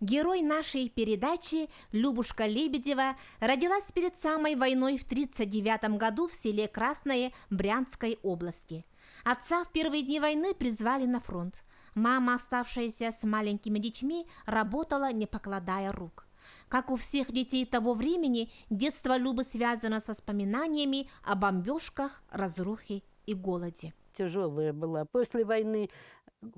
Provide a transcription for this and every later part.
Герой нашей передачи Любушка Лебедева родилась перед самой войной в 1939 году в селе Красное Брянской области. Отца в первые дни войны призвали на фронт. Мама, оставшаяся с маленькими детьми, работала, не покладая рук. Как у всех детей того времени, детство Любы связано с воспоминаниями о бомбежках, разрухе и голоде. Тяжелая была. После войны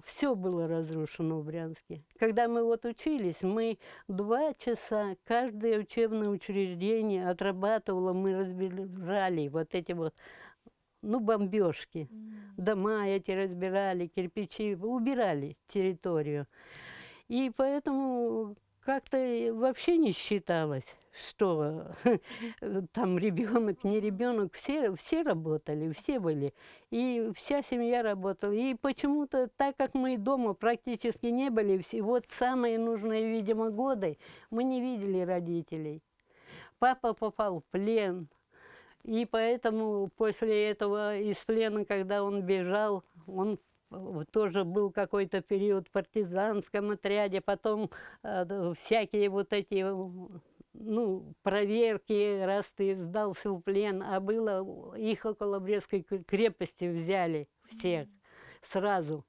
все было разрушено в Брянске. Когда мы вот учились, мы 2 часа каждое учебное учреждение отрабатывало, мы разбирали вот эти вот, бомбежки. Дома эти разбирали, кирпичи, убирали территорию. И поэтому как-то вообще не считалось, что там ребенок, не ребенок, все работали, все были. И вся семья работала. И почему-то, так как мы дома практически не были, вот самые нужные, видимо, годы, мы не видели родителей. Папа попал в плен. И поэтому после этого из плена, когда он бежал, он тоже был какой-то период в партизанском отряде, потом всякие вот эти, проверки, раз ты сдался в плен, а было, их около Брестской крепости взяли всех сразу.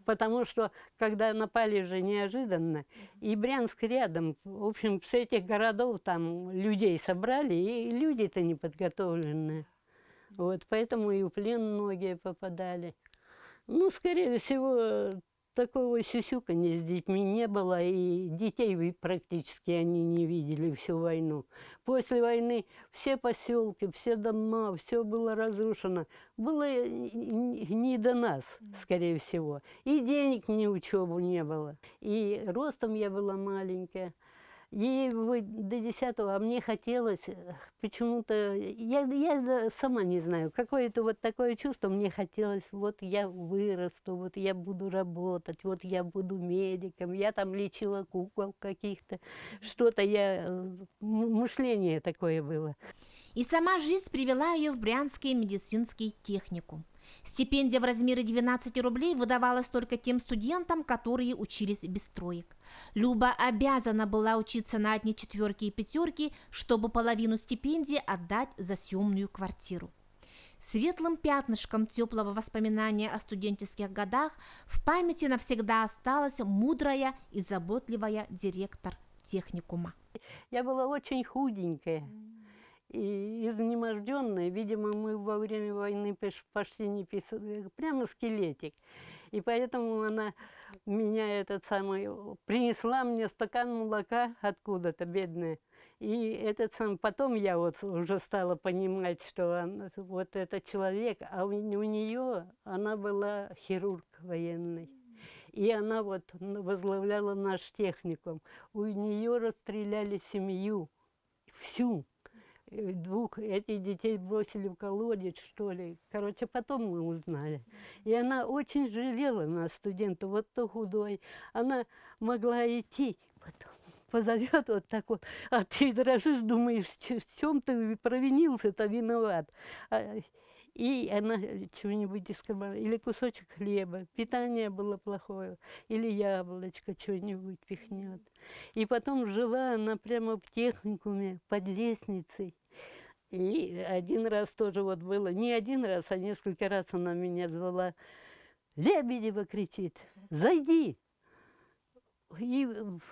Потому что, когда напали же неожиданно, и Брянск рядом, в общем, с этих городов там людей собрали, и люди-то неподготовленные. Вот, поэтому и в плен многие попадали. Скорее всего, такого сюсюканья с детьми не было, и детей практически они не видели всю войну. После войны все поселки, все дома, все было разрушено. Было не до нас, скорее всего. И денег ни учебу не было. И ростом я была маленькая. И до 10-го, а мне хотелось почему-то, я сама не знаю, какое-то вот такое чувство, мне хотелось, вот я вырасту, вот я буду работать, вот я буду медиком, я там лечила кукол каких-то, что-то мышление такое было. И сама жизнь привела ее в Брянский медицинский техникум. Стипендия в размере 12 рублей выдавалась только тем студентам, которые учились без троек. Люба обязана была учиться на одни 4 и 5, чтобы половину стипендии отдать за съемную квартиру. Светлым пятнышком теплого воспоминания о студенческих годах в памяти навсегда осталась мудрая и заботливая директор техникума. Я была очень худенькая. И изнеможденная, видимо, мы во время войны почти не писали, прямо скелетик. И поэтому она меня принесла мне стакан молока откуда-то, бедная. И потом я вот уже стала понимать, что вот этот человек, а у нее, она была хирург военный. И она вот возглавляла наш техникум. У нее расстреляли семью, всю. 2 этих детей бросили в колодец, что ли. Короче, потом мы узнали. И она очень жалела нас, студентов, вот то худой. Она могла идти, потом позовет вот так вот, а ты дрожишь, думаешь, в чем ты провинился-то, виноват. И она чего-нибудь из кармана, или кусочек хлеба, питание было плохое, или яблочко что-нибудь пихнет. И потом жила она прямо в техникуме, под лестницей. И один раз тоже вот было, не один раз, а несколько раз она меня звала. Лебедева кричит, зайди. И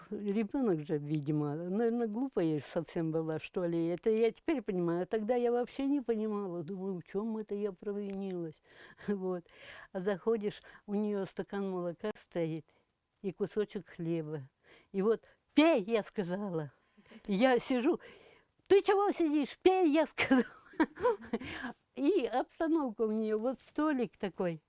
ребенок же, видимо, наверное, глупая совсем была, что ли. Это я теперь понимаю. Тогда я вообще не понимала. Думаю, в чем это я провинилась. Вот. А заходишь, у нее стакан молока стоит и кусочек хлеба. И вот пей, я сказала. Я сижу, ты чего сидишь? Пей, я сказала. И обстановка у нее, вот столик такой,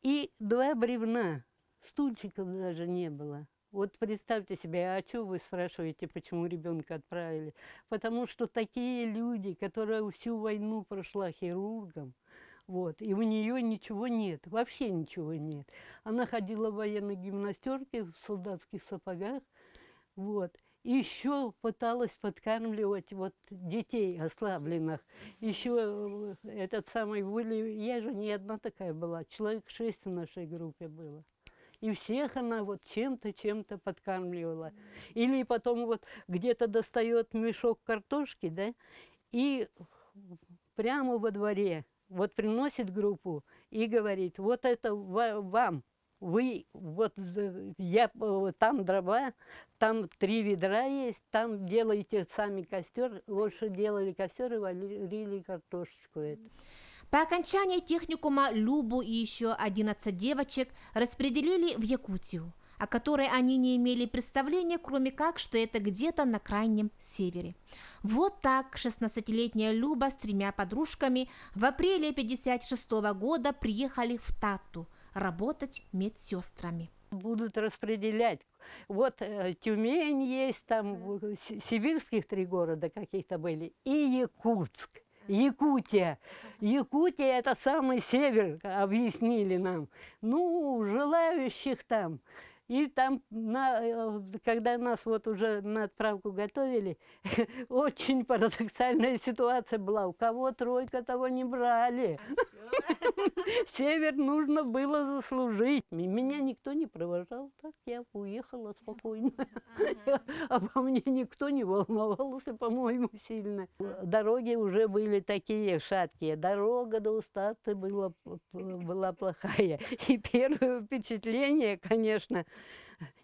и 2 бревна, стульчиков даже не было. Вот представьте себе, а что вы спрашиваете, почему ребенка отправили? Потому что такие люди, которые всю войну прошла хирургом, вот, и у нее ничего нет, вообще ничего нет. Она ходила в военной гимнастерке, в солдатских сапогах, вот. И еще пыталась подкармливать вот детей ослабленных. Еще я же не одна такая была, человек 6 в нашей группе было. И всех она вот чем-то подкармливала. Или потом вот где-то достает мешок картошки, да, и прямо во дворе вот приносит группу и говорит: вот это вам, вы, вот я, там дрова, там 3 ведра есть, там делаете сами костер. Вот что делали костер и варили картошечку эту. По окончании техникума Любу и еще 11 девочек распределили в Якутию, о которой они не имели представления, кроме как, что это где-то на крайнем севере. Вот так 16-летняя Люба с 3 подружками в апреле 1956 года приехали в Татту работать медсестрами. Будут распределять. Вот Тюмень есть, там сибирских 3 города каких-то были, и Якутск. Якутия. Якутия – это самый север, объяснили нам. Ну, желающих там. И там, когда нас вот уже на отправку готовили, очень парадоксальная ситуация была. У кого 3, того не брали. Север нужно было заслужить. Меня никто не провожал, так я уехала спокойно. Обо мне никто не волновался, по-моему, сильно. Дороги уже были такие шаткие. Дорога до Устаты была плохая. И первое впечатление, конечно,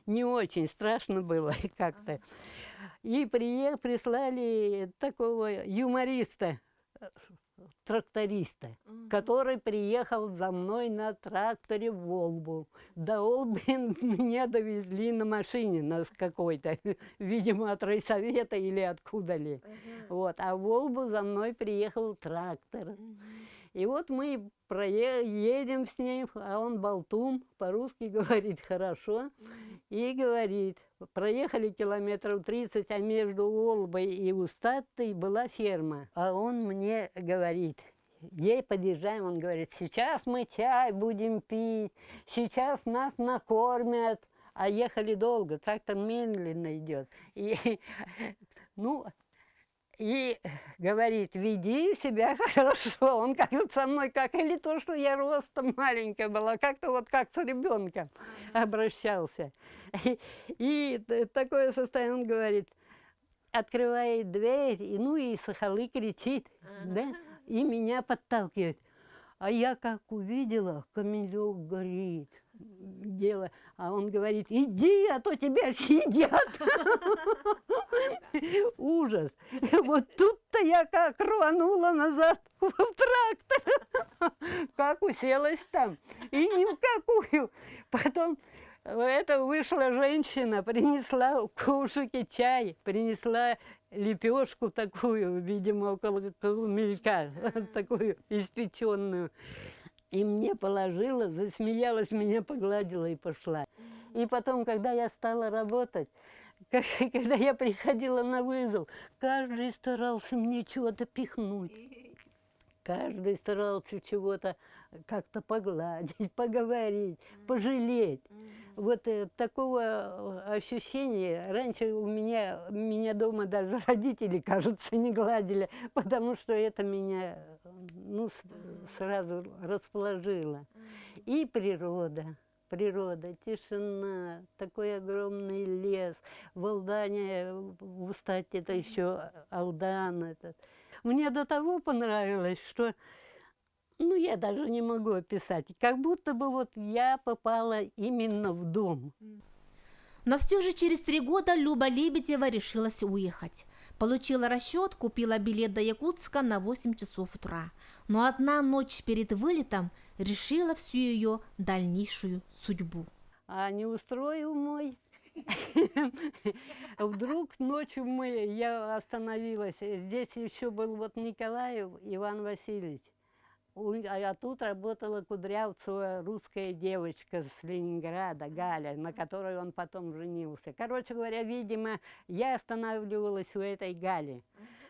не очень страшно было как-то. И прислали такого юмориста, тракториста, который приехал за мной на тракторе в Волгу. До Волги меня довезли на машине нас какой-то, видимо, от райсовета или откуда ли. Вот. А в Волгу за мной приехал трактор. И вот мы едем с ним, а он болтун, по-русски говорит хорошо, и говорит: проехали километров 30, а между Волбой и Устатой была ферма. А он мне говорит, ей подъезжаем, он говорит: сейчас мы чай будем пить, сейчас нас накормят. А ехали долго, трактор медленно идет. И говорит: веди себя хорошо. Он как-то со мной, как или то, что я ростом маленькая была, как-то вот как с ребенком обращался. И такое состояние, он говорит, открывает дверь, и Сахалы кричит, да, и меня подталкивает. А я как увидела, камелек горит. Дело. А он говорит: иди, а то тебя съедят. Ужас. Вот тут-то я как рванула назад в трактор. Как уселась там. И ни в какую. Потом вышла женщина, принесла кушать чай, принесла лепешку такую, видимо, около камелька, такую испеченную. И мне положила, засмеялась, меня погладила и пошла. И потом, когда я стала работать, когда я приходила на вызов, каждый старался мне чего-то пихнуть. Каждый старался чего-то как-то погладить, поговорить, пожалеть. Вот такого ощущения раньше у меня дома даже родители, кажется, не гладили, потому что это меня сразу расположило. И природа, тишина, такой огромный лес, в Алдане, в Устате это еще Алдан этот. Мне до того понравилось, что я даже не могу описать. Как будто бы вот я попала именно в дом. Но все же через 3 года Люба Лебедева решилась уехать. Получила расчет, купила билет до Якутска на 8 часов утра. Но одна ночь перед вылетом решила всю ее дальнейшую судьбу. А не устроил мой. Вдруг ночью я остановилась. Здесь еще был вот Николаев Иван Васильевич. А тут работала Кудрявцева, русская девочка с Ленинграда, Галя, на которой он потом женился. Короче говоря, видимо, я останавливалась у этой Гали.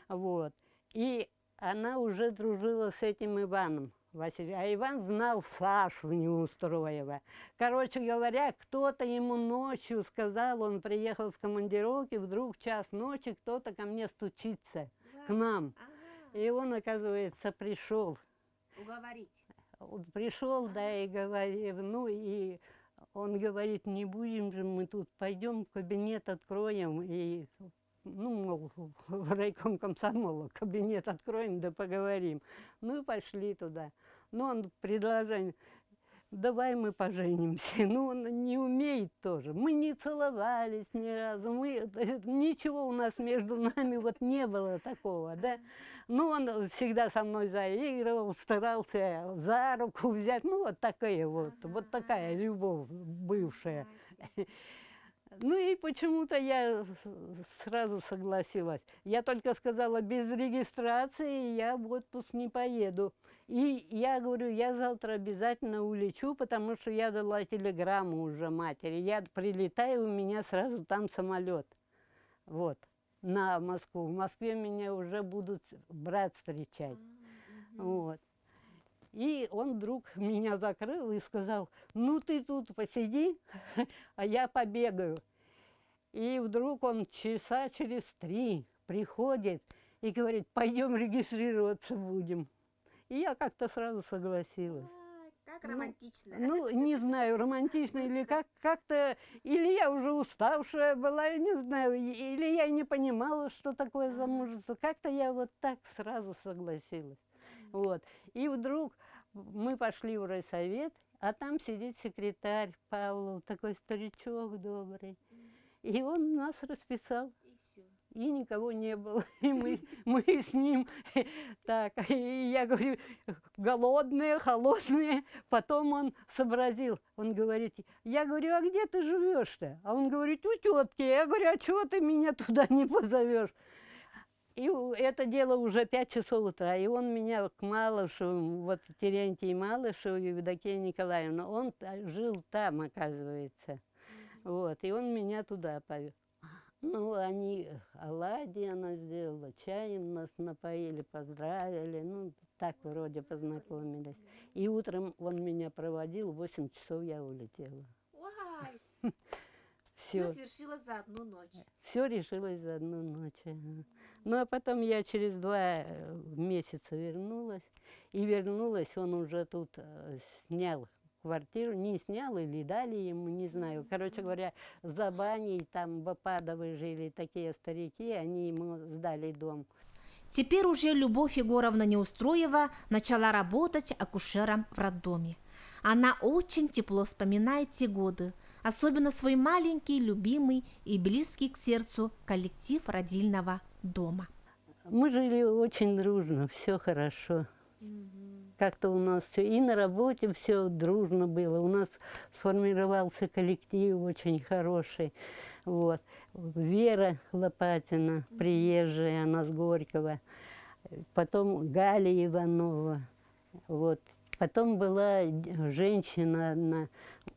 Вот. И она уже дружила с этим Иваном Васильевичем. А Иван знал Сашу Неустроева. Короче говоря, кто-то ему ночью сказал, он приехал с командировки, вдруг в час ночи кто-то ко мне стучится, к нам. И он, оказывается, пришел. Уговорить. Пришел, да, и говорит, и Он говорит, не будем же мы тут, пойдем в кабинет откроем и, ну, мол, в райком комсомола кабинет откроем, да поговорим. Ну и пошли туда. Ну, он предложение, давай мы поженимся. Ну, он не умеет тоже. Мы не целовались ни разу, ничего у нас между нами вот не было такого, да. Ну, он всегда со мной заигрывал, старался за руку взять. Ну, вот такая вот такая любовь бывшая. Ну и почему-то я сразу согласилась. Я только сказала, без регистрации я в отпуск не поеду. И я говорю, я завтра обязательно улечу, потому что я дала телеграмму уже матери. Я прилетаю, у меня сразу там самолет. Вот, на Москву. В Москве меня уже будут брат встречать. Вот. И он вдруг меня закрыл и сказал, ну ты тут посиди, а я побегаю. И вдруг он часа через 3 приходит и говорит, пойдем регистрироваться будем. И я как-то сразу согласилась. Как романтично. Ну, не знаю, романтично или как-то, или я уже уставшая была, я не знаю, или я не понимала, что такое замужество. Как-то я вот так сразу согласилась. Вот. И вдруг мы пошли в райсовет, а там сидит секретарь Павлов, такой старичок добрый. И он нас расписал. И все. И никого не было. И мы с ним так. И я говорю, голодные, холодные. Потом он сообразил. Он говорит, я говорю, а где ты живешь-то? А он говорит, у тетки. Я говорю, а чего ты меня туда не позовешь? И это дело уже 5 часов утра. И он меня к Малышеву, вот Терентий Малышев, Евдокия Николаевна, он жил там, оказывается. Вот, и он меня туда повел. Ну, они оладьи она сделала, чаем нас напоили, поздравили, ну, так вроде познакомились. И утром он меня проводил, в 8 часов я улетела. Ой, все свершилось за одну ночь. Все решилось за одну ночь. Ага. Ну, а потом я через 2 месяца вернулась. И вернулась, он уже тут снял квартиру, не снял или дали ему, не знаю. Короче говоря, за баней там Бападовы жили такие старики, они ему сдали дом. Теперь уже Любовь Егоровна Неустроева начала работать акушером в роддоме. Она очень тепло вспоминает те годы, особенно свой маленький, любимый и близкий к сердцу коллектив родильного дома. Мы жили очень дружно, все хорошо. Как-то у нас все и на работе все дружно было. У нас сформировался коллектив очень хороший. Вот. Вера Лопатина, приезжая, она с Горького. Потом Галя Иванова. Вот. Потом была женщина одна,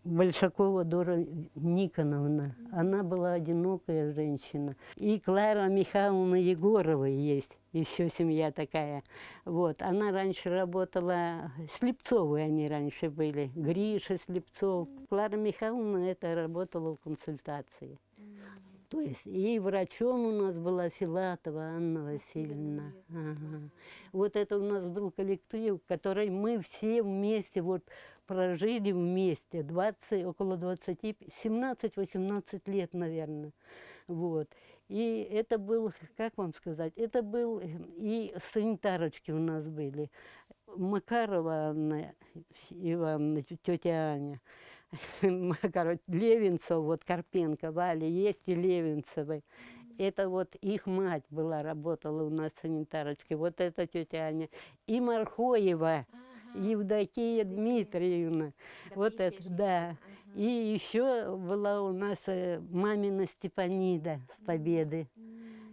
Большакова Дора Никоновна. Она была одинокая женщина. И Клара Михайловна Егорова есть, еще семья такая. Вот. Она раньше работала, Слепцовы они раньше были, Гриша Слепцов. Клара Михайловна это работала в консультации. То есть и врачом у нас была Филатова Анна Васильевна. Ага. Вот это у нас был коллектив, который мы все вместе вот прожили вместе, около 20, 17-18 лет, наверное. Вот. И это был, как вам сказать, это был и санитарочки у нас были. Макарова Анна Ивановна, тетя Аня. Короче, Левинцев, вот Карпенко, Валя, есть и Левинцевы. Это вот их мать была, работала у нас санитарочкой, вот эта тетя Аня. И Мархоева, Евдокия Дмитриевна, вот это, да. И еще была у нас мамина Степанида с Победы.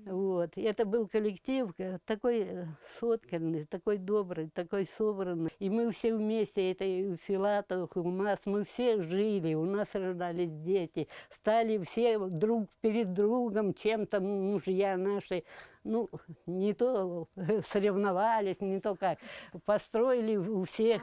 Вот. И это был коллектив такой сотканный, такой добрый, такой собранный. И мы все вместе, это и у Филатовых, и у нас, мы все жили, у нас рождались дети, стали все друг перед другом, чем-то мужья наши, ну, не то соревновались, не то как, построили у всех,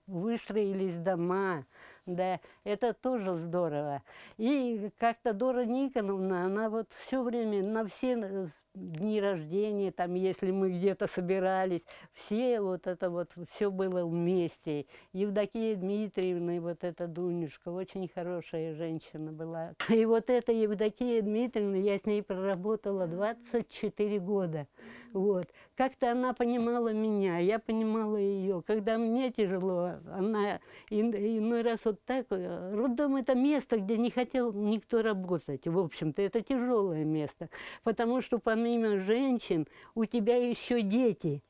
выстроились дома. Да, это тоже здорово. И как-то Дора Никоновна, она вот все время на все дни рождения, там, если мы где-то собирались, все вот это вот, все было вместе. Евдокия Дмитриевна, и вот эта Дунюшка, очень хорошая женщина была. И вот эта Евдокия Дмитриевна, я с ней проработала 24 года. Вот. Как-то она понимала меня, я понимала ее. Когда мне тяжело, она иной раз вот так. Роддом – это место, где не хотел никто работать. В общем-то, это тяжелое место. Потому что помимо женщин у тебя еще дети,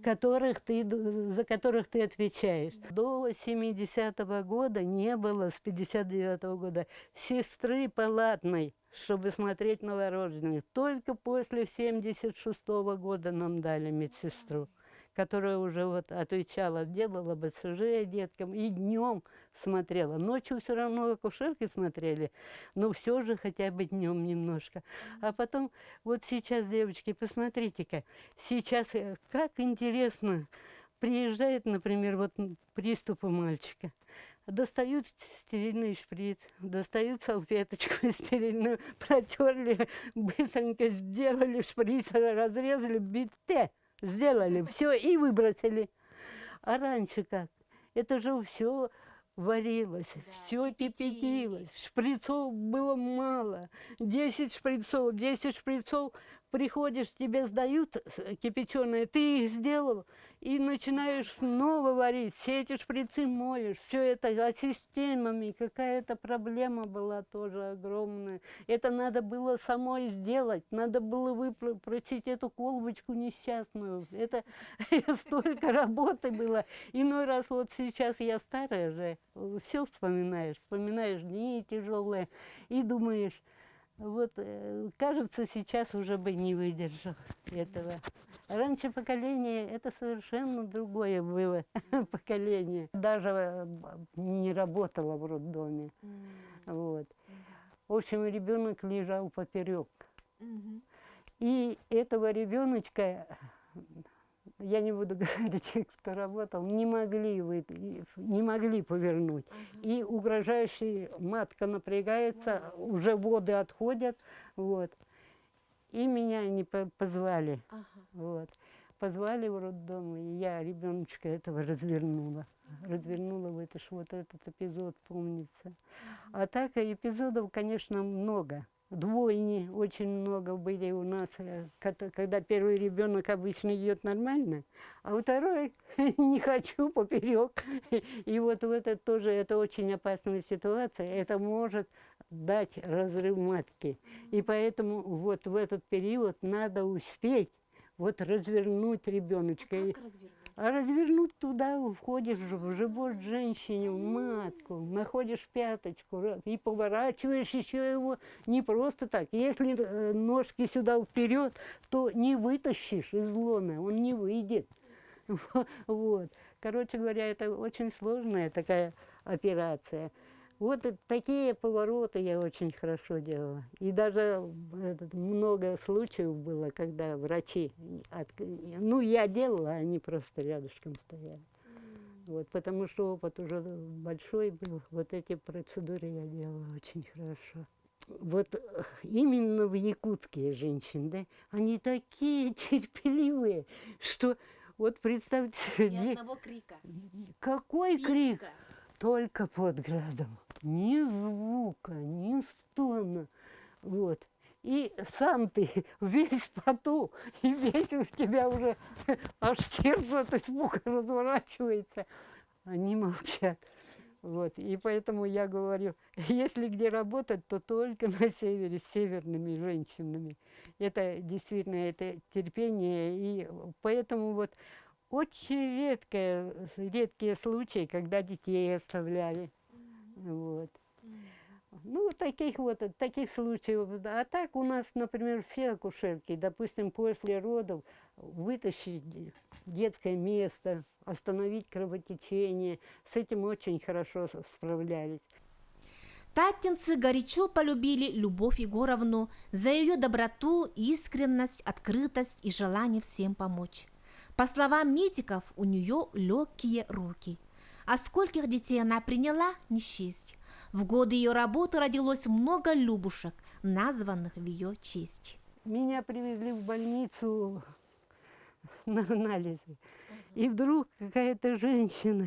за которых ты отвечаешь. До 70-го года не было, с 59-го года, сестры палатной, чтобы смотреть новорожденных. Только после 76-го года нам дали медсестру, которая уже вот отвечала, делала БЦЖ деткам и днем смотрела. Ночью все равно акушерки смотрели, но все же хотя бы днем немножко. А потом, вот сейчас, девочки, посмотрите-ка, сейчас как интересно, приезжает, например, вот приступ у мальчика. Достают стерильный шприц, достают салфеточку стерильную, протерли, быстренько сделали шприц, разрезали, бите, сделали, все и выбросили. А раньше как? Это же все варилось, все кипятилось, шприцов было мало, 10 шприцов, приходишь, тебе сдают кипяченые, ты их сделал, и начинаешь снова варить, все эти шприцы моешь, все это системами, какая-то проблема была тоже огромная. Это надо было самой сделать, надо было выпросить эту колбочку несчастную, это столько работы было. Иной раз вот сейчас я старая же, все вспоминаешь дни тяжелые и думаешь, вот, кажется, сейчас уже бы не выдержал этого. Раньше поколение, это совершенно другое было поколение. Даже не работала в роддоме. Вот. В общем, ребенок лежал поперек. И этого ребеночка, я не буду говорить, кто работал, не могли повернуть. И угрожающая матка напрягается, уже воды отходят, вот. И меня не позвали, вот. Позвали в роддом, и я ребеночка этого развернула. Это ж вот этот эпизод помнится. А так эпизодов, конечно, много. Двойни очень много были у нас, когда первый ребенок обычно идет нормально, а второй не хочу поперек. И вот в это тоже, это очень опасная ситуация, это может дать разрыв матки. И поэтому вот в этот период надо успеть вот развернуть ребеночка. А развернуть туда, входишь в живот женщине, в матку, находишь пяточку и поворачиваешь еще его не просто так. Если ножки сюда вперед, то не вытащишь из лона, он не выйдет. Вот. Короче говоря, это очень сложная такая операция. Вот такие повороты я очень хорошо делала. И даже много случаев было, когда врачи, я делала, а они просто рядышком стояли. Вот, потому что опыт уже большой был, вот эти процедуры я делала очень хорошо. Вот именно в Якутске женщины, да, они такие терпеливые, что вот представьте себе. Ни одного крика. Какой крик? Только под градом. Ни звука, ни стона. Вот. И сам ты весь в поту, и весь у тебя уже аж сердце от испуга разворачивается. Они молчат. Вот. И поэтому я говорю, если где работать, то только на севере, с северными женщинами. Это действительно, это терпение. И поэтому вот очень редкие случаи, когда детей оставляли. Вот. Ну, таких случаев. А так у нас, например, все акушерки, допустим, после родов вытащить детское место, остановить кровотечение, с этим очень хорошо справлялись. Татинцы горячо полюбили Любовь Егоровну за ее доброту, искренность, открытость и желание всем помочь. По словам медиков, у нее легкие руки. А скольких детей она приняла, не счесть. В годы ее работы родилось много Любушек, названных в ее честь. Меня привезли в больницу на анализы. И вдруг какая-то женщина,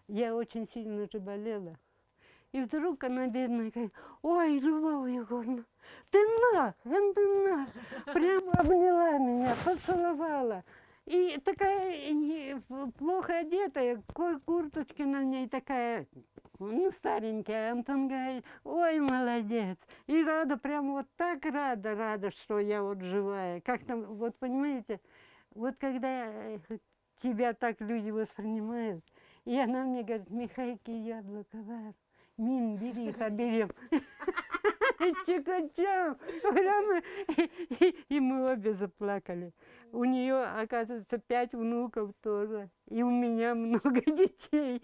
я очень сильно же болела, и вдруг она бедная говорит: ой, Любовь Егоровна, ты нах, ты нах. Прямо обняла меня, поцеловала. И такая плохо одетая, курточка на ней такая, ну, старенькая. Антон говорит: ой, молодец. И рада, прям вот так рада, что я вот живая. Как там, вот понимаете, вот когда тебя так люди воспринимают, и она мне говорит: Михайки яблоко вар, Мин, бери их, оберем. Чикачам. Прямо. И мы обе заплакали. У нее, оказывается, 5 внуков тоже. И у меня много детей.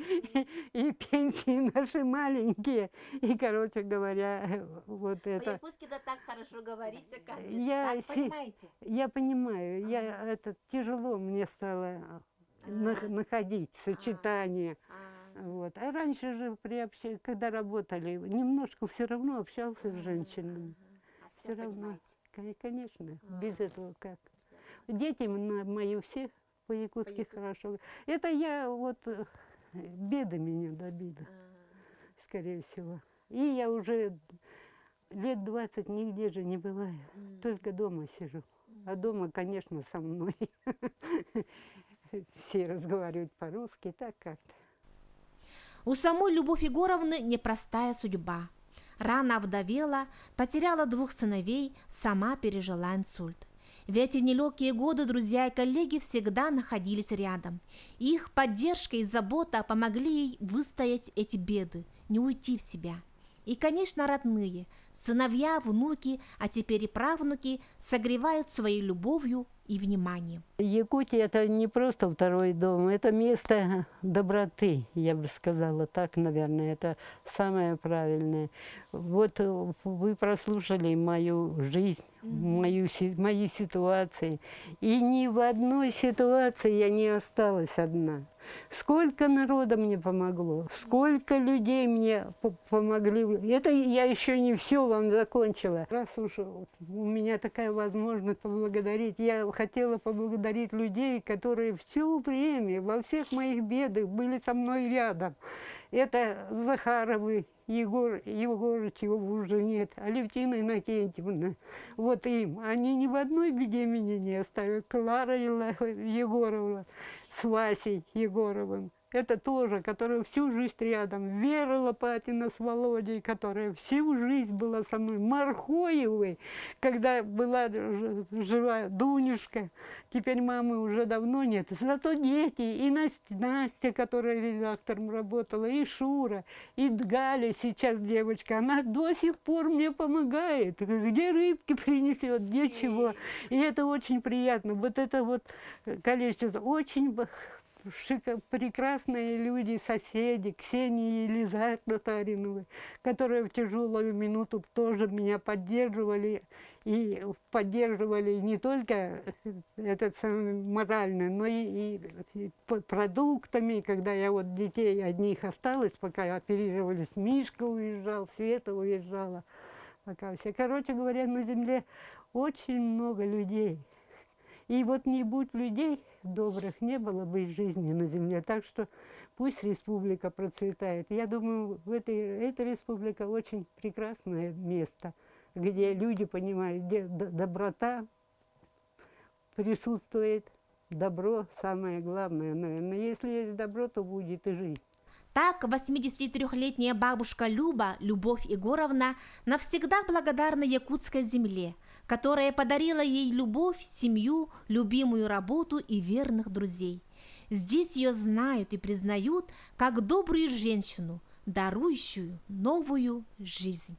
И пенсии наши маленькие. И, короче говоря, вот это. По-якутски да так хорошо говорить, оказывается. Я Так, понимаете? Я понимаю. Это тяжело мне стало находить сочетание. Вот. А раньше же, когда работали, немножко все равно общался с женщинами. Все равно. Конечно, без этого как. Дети мои все по-якутски хорошо. Это я вот беды меня добили, скорее всего. И я уже лет 20 нигде же не бываю, только дома сижу. А дома, конечно, со мной. Все разговаривают по-русски, так как-то. У самой Любовь Егоровны непростая судьба. Рано овдовела, потеряла 2 сыновей, сама пережила инсульт. В эти нелегкие годы друзья и коллеги всегда находились рядом. Их поддержка и забота помогли ей выстоять эти беды, не уйти в себя. И, конечно, родные, сыновья, внуки, а теперь и правнуки согревают своей любовью и вниманием. Якутия – это не просто второй дом, это место доброты, я бы сказала так, наверное, это самое правильное. Вот вы прослушали мою жизнь, мои ситуации, и ни в одной ситуации я не осталась одна. Сколько народа мне помогло, сколько людей мне помогли. Это я еще не все вам закончила. Раз уж у меня такая возможность поблагодарить, я хотела поблагодарить людей, которые все время, во всех моих бедах были со мной рядом. Это Захаровы, Егор Егорыч, его уже нет, Алевтина Иннокентьевна. Вот им. Они ни в одной беде меня не оставили. Клара Егорова с Васей Егоровым. Это тоже, которая всю жизнь рядом. Вера Лопатина с Володей, которая всю жизнь была со мной. Мархоевой, когда была жива Дунюшка. Теперь мамы уже давно нет. Зато дети. И Настя, которая редактором работала, и Шура, и Галя сейчас девочка. Она до сих пор мне помогает. Где рыбки принесет, где чего. И это очень приятно. Вот это вот количество. Очень прекрасные люди, соседи, Ксения и Елизавета Татариновы, которые в тяжелую минуту тоже меня поддерживали. И поддерживали не только морально, но и продуктами, когда я вот детей одних осталась, пока оперировались, Мишка уезжал, Света уезжала. Пока все. Короче говоря, на земле очень много людей. И вот не будь людей добрых, не было бы и жизни на земле. Так что пусть республика процветает. Я думаю, эта республика очень прекрасное место, где люди понимают, где доброта присутствует, добро самое главное, наверное. Если есть добро, то будет и жизнь. Так 83-летняя бабушка Люба, Любовь Егоровна, навсегда благодарна якутской земле, которая подарила ей любовь, семью, любимую работу и верных друзей. Здесь ее знают и признают как добрую женщину, дарующую новую жизнь.